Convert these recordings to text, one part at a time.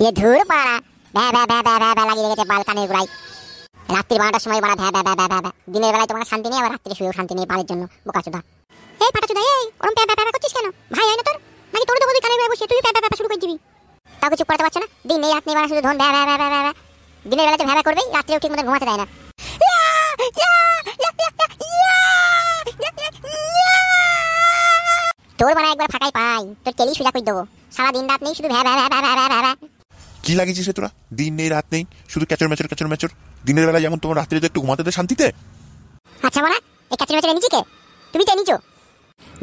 এ ধুর পাড়া ভ্যা ভ্যা ভ্যা ভ্যা ভ্যা ভ্যা লাগিয়ে রেখেছে বাল কানের গোড়ায়। রাত্রি 12টার সময় বাড়া ভ্যা ভ্যা ভ্যা ভ্যা ভ্যা। দিনের বেলায় তোমার শান্তি নেই, আবার রাত্রে শুয়েও শান্তি নেই বালের জন্য। বোকাচোদা এই ফাটাচোদা, এই ওরম ভ্যা ভ্যা ভ্যা করছিস কেন? ভাই হয় না তোর? নাকি তোর তো বলি কানের গোড়ায় বসে তুই ভ্যা ভ্যা ভ্যা শুরু করে দিবি? তাও কিছু করতে পারছ না? দিন নেই রাত নেই বাড়া শুধু ধন ভ্যা ভ্যা ভ্যা ভ্যা ভ্যা। দিনের বেলাতে ভ্যা ভ্যা করবেই, রাত্রেও ঠিক মতো ঘুমাতে দেয় না। তোর বাড়া একবার ফাঁকাই পাই তোর কেলি সোজা করে দেবো। সারাদিন রাত নেই শুধু ভ্যা ভ্যা ভ্যা ভ্যা ভ্যা ভ্যা। কি লাগিয়েছিস তোরা? দিন নেই রাত নেই শুধু ক্যাচর ম্যাচর ক্যাচর ম্যাচর। দিনের বেলা যেমন তোমার রাত্রিতে একটু ঘুমাতে দে শান্তিতে। আচ্ছা মারা এই ক্যাচর ম্যাচর এনেছি কে? তুমি তো এনেছো।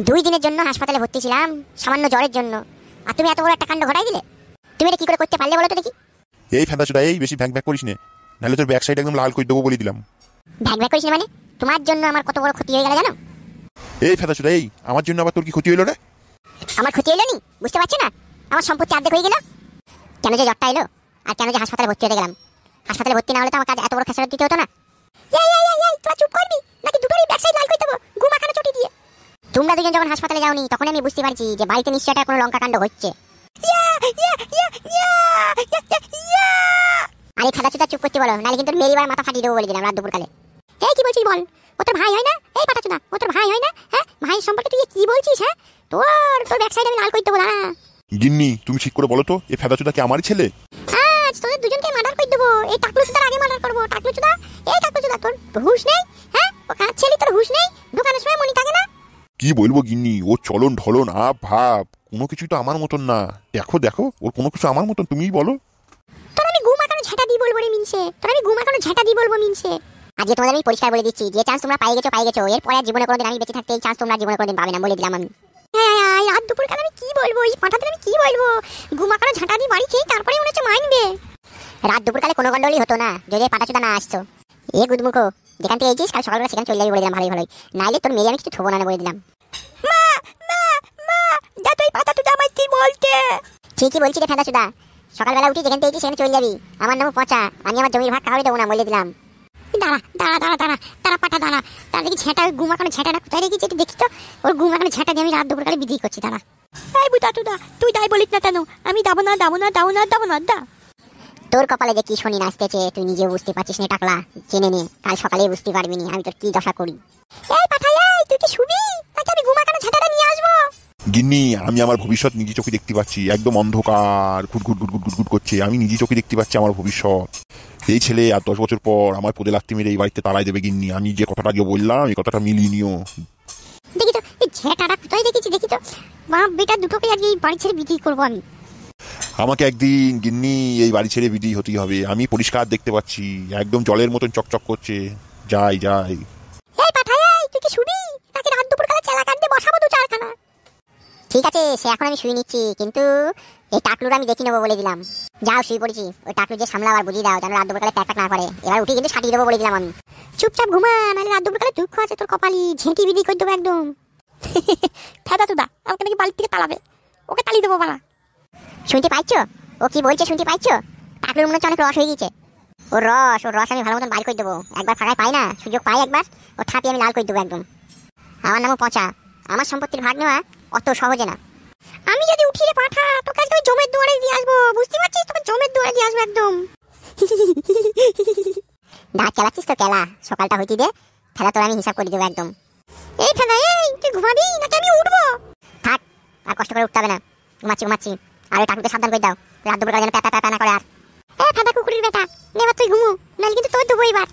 2 দিনের জন্য হাসপাতালে ভর্তি ছিলাম সামান্য জ্বরের জন্য, আর তুমি এত বড় একটা কাণ্ড ঘটাই দিলে। তুমি এটা কি করে করতে পারলে বলো তো দেখি? এই ফেদাচোদা, এই বেশি ভ্যাক ভ্যাক করিস নে, নাহলে তোর ব্যাক সাইড একদম লাল করে দেবো বলে দিলাম। ভ্যাক ভ্যাক করিস না মানে? তোমার জন্য আমার কত বড় ক্ষতি হয়ে গেল জানো? এই ফেদাচোদা, এই আমার জন্য আবার তোর কি ক্ষতি হইলো রে? আমার ক্ষতি হইলো নি বুঝতে পারছো না? আমার সম্পত্তি অর্ধেক হয়ে গেল। কেন যে জ্বরটা এলো, আর কেন যে হাসপাতালে ভর্তি হতে গেলাম। হাসপাতালে ভর্তি না হলে তো আমার কাছে এত বড় খেসারত দিতে হতো না। তোরা চুপ করবি নাকি দুটোরই ব্যাক সাইড লাল করে দেবো ঘুম আকানো চটি দিয়ে? তোমরা দুজন যখন হাসপাতালে যাওনি তখন আমি বুঝতে পারছি যে বাড়িতে নিশ্চয়ই একটা কোনো লঙ্কা কাণ্ড হচ্ছে। আরে ফাটাচোদা চুপ করতে বলো, নাহলে কিন্তু মেরিবার মাথা ফাটিয়ে দেবো বলে দিলাম রাত দুপুরকালে। এই কি বলছিস বল? ও তোর ভাই হয় না? এই ফাটাচোদা ও তোর ভাই হয় না? হ্যাঁ ভাই সম্পর্কে তুই কি বলছিস? হ্যাঁ তোর ব্যাক সাইড আমি লাল করে দেবো না। গিন্নি তুমি ঠিক করে বলো তো, এই ফেদাচোদা কি আমারই ছেলে? আজ তোদের দুজনকে মার্ডার করে দেবো। এই টাকলুচোদার আগে মার্ডার করবো। টাকলুচোদা, এই টাকলুচোদা তোর হুঁশ নেই? হ্যাঁ ও কাজ ছেলে তোর হুঁশ নেই? দোকানের সময় মনি থাকে না? কি বলবো গিন্নি, ও চলন ঢলন আপ ভাব কোনো কিছুই তো আমার মতন না। দেখো দেখো ওর কোনো কিছু আমার মতন, তুমিই বলো। তোর আমি ঘুম আকানো ঝাঁটা দিয়ে বলবো রে মিনসে, তোর আমি ঘুম আকানো ঝাঁটা দিয়ে বলবো মিনসে। আজকে তোমাদের আমি পরিষ্কার বলে দিচ্ছি, যে চান্স তোমরা পাই গেছো এরপরে আর জীবনে কোনোদিন আমি বেঁচে থাকতে এই চান্স তোমরা জীবনে কোনোদিন পাবে না বলে দিলাম আমি। হ্যাঁ রাত দুপুর কাল আমি কি বলবো, এই পাঠাতে আমি কি বলবো? ঘুম আকানো ঝাঁটা দিয়ে বাড়ি খেয়ে তারপরে মনে হচ্ছে মাইনবে। রাত দুপুর কালে কোনো গন্ডগোলই হতো না যদি পাটাচোদা না আসতো। এ গুদমুখো, যেখান থেকে এসেছিস কাল সকালবেলা সেখানে চলে যাবি বলে দিলাম ভালোই। নাইলে তোর মেয়ে আমি কিছু থবো না বলে দিলাম। মা মা মা যা তুই পাটাচোদা আমায় কি বলতে? ঠিকই বলছি রে ফাটাচোদা, সকালবেলা উঠি যেখান থেকে এসেছিস সেখানে চলে যাবি। আমার নাম পচা, আমি আমার জমির ভাগ কাউরে দেবো না বলে দিলাম। দাঁড়া পাটা দাঁড়া। তার দেখি ঝেঁটা ঘুম আকানো ঝেঁটাটা কোথায় রেখেছি একটু দেখি তো। ওর ঘুম আকানো ঝেঁটা দিয়ে আমি রাত দুপুর কালে বিধি করছি। দাঁড়া এই বুটাচোদা তুই তাই বলিস না কেন? আমি দাবো না দা। তোর কপালে যে কি শনি নাচতেছে তুই নিজেও বুঝতে পারছিস না টাকলা। জেনে নে, কাল সকালে বুঝতে পারবি নি আমি তোর কি দশা করি। এই পাঠাই তুই কি শুবি নাকি আমি ঘুম আকানো ঝেঁটাটা নিয়ে আসবো? গিন্নি আমি আমার ভবিষ্যৎ নিজে চোখে দেখতে পাচ্ছি, একদম অন্ধকার ঘুট করছে। আমি নিজে চোখে দেখতে পাচ্ছি আমার ভবিষ্যৎ। এই ছেলে আর 10 বছর পর আমার পদে লাগতে মেরে এই বাড়িতে তাড়াই দেবে গিন্নি। আমি যে কথাটা আগে বললাম এই কথাটা মিলিয়ে নিও। দেখি তো এই ঝেঁটাটা কোথায় দেখি তো। বাপ বেটা দুটোকে আজকে এই বাড়ি ছেড়ে বিক্রি করবো আমি। আমাকে একদিন গিন্নি এই বাড়ি ছেড়ে বিদায় হতেই হবে। আমি পরিষ্কার দেখতে পাচ্ছি, একদম জলের মতন চকচক করছে। যাই এই পাঠাই তুই কি শুবি নাকি রাত দুপুর কালে চেলা কাটতে বসাবো 2-4খানা? ঠিক আছে সে এখন আমি শুয়ে নিচ্ছি, কিন্তু এই টাকলুর আমি দেখি নেবো বলে দিলাম। যাও শুয়ে পড়েছি, ওই টাকলু যে সামলা আবার বুঝিয়ে দাও যেন রাত দুপুর কালে প্যাক না করে। এবার উঠে কিন্তু সাটিয়ে দেবো বলে দিলাম আমি। চুপচাপ ঘুমা, নাহলে রাত দুপুর কালে দুঃখ আছে তোর কপালি, ঝেঁটি বিধি করে দেবো একদম। ফাটাচোদা আমাকে নাকি বাড়ি থেকে তাড়াবে, ওকে তাড়িয়ে দেবো বাড়া। শুনতে পাইছো ও কি বলছে? শুনতে পাইছো? টাকলুর মনে হচ্ছে অনেক রস হয়ে গেছে। ওর রস আমি ভালো মতন বাইর করে দেবো। একবার ফাঁকায় পাই না, সুযোগ পাই একবার, ও ঠাপিয়ে আমি লাল করে দেবো একদম। আমার নামও পচা, আমার সম্পত্তির ভাগ নেওয়া অত সহজে না। আমি যদি উঠি রে পাঠা তোকে আজকে জমের দুয়ারে দিয়ে আসবো, বুঝতে পারছিস? তোকে জমের দুয়ারে দিয়ে আসবো একদম। দাঁত চালাচ্ছিস তো কেলা, সকালটা হইতে দে, ফেলা তোর আমি হিসাব করে দেবো একদম। এই ফেলা তুই ঘুমাবি নাকি আমি উঠবো? থাক আর কষ্ট করে উঠতে হবে না, ঘুমাচ্ছি। আর ওই টাকুকে সাবধান করে দাও রাত দুপুর যেন প্যাপা না করে। আর এ ফেদা কুকুরের বেটা, এবার তুই ঘুমু, নাহলে কিন্তু তোর দেবো এবার।